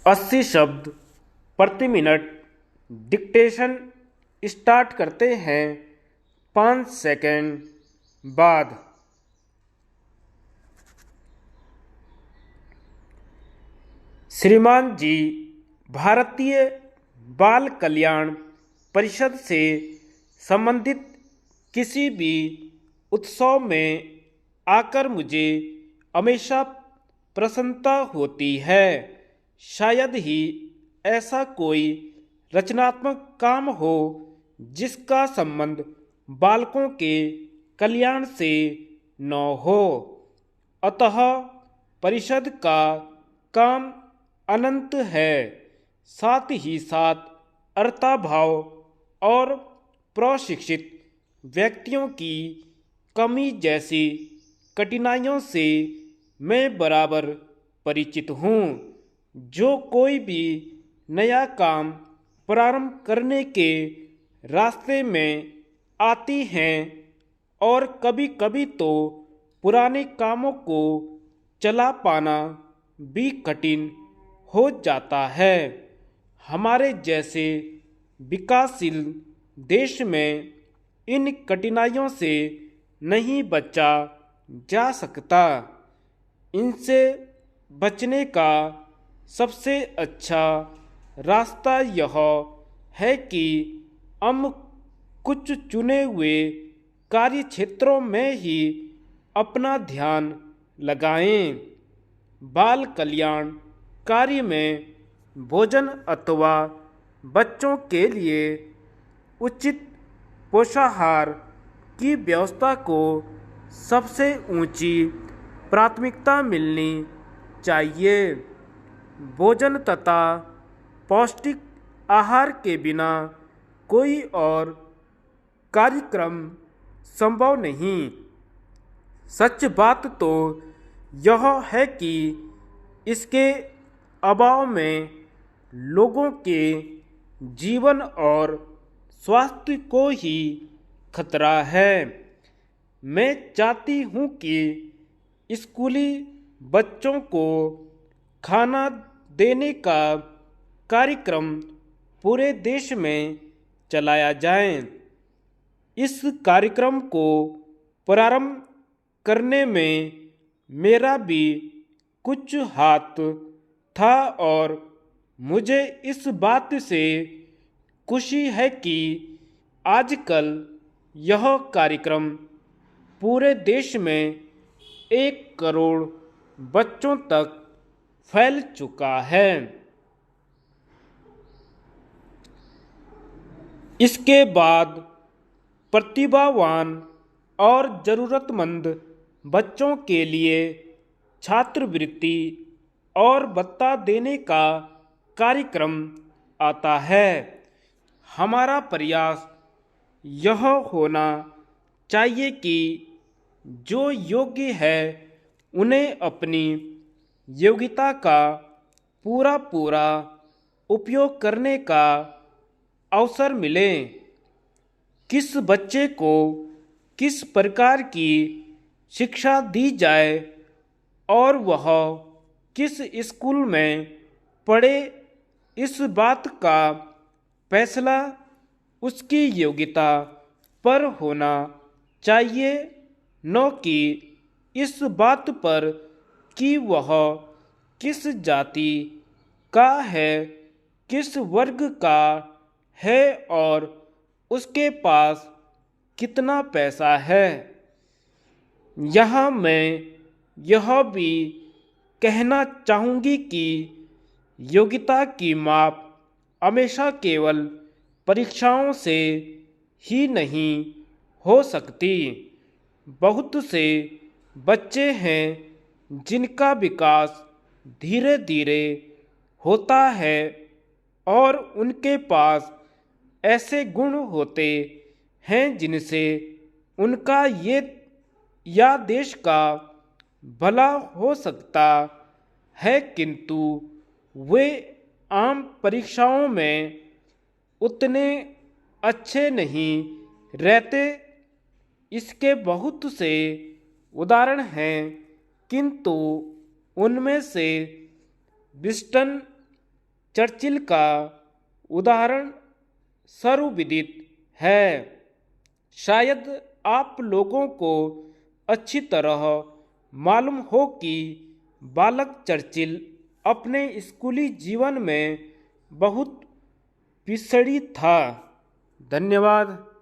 80 शब्द प्रति minute dictation start करते हैं 5 सेकंड बाद। श्रीमान जी, भारतीय बाल कल्याण परिषद से संबंधित किसी भी उत्सव में आकर मुझे हमेशा प्रसन्नता होती है। शायद ही ऐसा कोई रचनात्मक काम हो जिसका संबंध बालकों के कल्याण से न हो। अतः परिषद का काम अनंत है, साथ ही साथ अर्थाभाव और प्रशिक्षित व्यक्तियों की कमी जैसी कठिनाइयों से मैं बराबर परिचित हूँ। जो कोई भी नया काम प्रारंभ करने के रास्ते में आती हैं और कभी कभी तो पुराने कामों को चला पाना भी कठिन हो जाता है। हमारे जैसे विकासशील देश में इन कठिनाइयों से नहीं बचा जा सकता। इनसे बचने का सबसे अच्छा रास्ता यह है कि हम कुछ चुने हुए कार्य क्षेत्रों में ही अपना ध्यान लगाएं। बाल कल्याण कार्य में भोजन अथवा बच्चों के लिए उचित पोषाहार की व्यवस्था को सबसे ऊंची प्राथमिकता मिलनी चाहिए। भोजन तथा पौष्टिक आहार के बिना कोई और कार्यक्रम संभव नहीं। सच बात तो यह है कि इसके अभाव में लोगों के जीवन और स्वास्थ्य को ही खतरा है। मैं चाहती हूँ कि स्कूली बच्चों को खाना देने का कार्यक्रम पूरे देश में चलाया जाए। इस कार्यक्रम को प्रारंभ करने में मेरा भी कुछ हाथ था और मुझे इस बात से खुशी है कि आजकल यह कार्यक्रम पूरे देश में 1 करोड़ बच्चों तक फैल चुका है। इसके बाद प्रतिभावान और ज़रूरतमंद बच्चों के लिए छात्रवृत्ति और भत्ता देने का कार्यक्रम आता है। हमारा प्रयास यह होना चाहिए कि जो योग्य है उन्हें अपनी योग्यता का पूरा उपयोग करने का अवसर मिले। किस बच्चे को किस प्रकार की शिक्षा दी जाए और वह किस स्कूल में पढ़े, इस बात का फैसला उसकी योग्यता पर होना चाहिए, न कि इस बात पर कि वह किस जाति का है, किस वर्ग का है और उसके पास कितना पैसा है। यहाँ मैं यह भी कहना चाहूँगी कि योग्यता की माप हमेशा केवल परीक्षाओं से ही नहीं हो सकती। बहुत से बच्चे हैं जिनका विकास धीरे धीरे होता है और उनके पास ऐसे गुण होते हैं जिनसे उनका ये या देश का भला हो सकता है, किंतु वे आम परीक्षाओं में उतने अच्छे नहीं रहते। इसके बहुत से उदाहरण हैं, किंतु उनमें से विस्टन चर्चिल का उदाहरण सर्वविदित है। शायद आप लोगों को अच्छी तरह मालूम हो कि बालक चर्चिल अपने स्कूली जीवन में बहुत पिछड़ी था। धन्यवाद।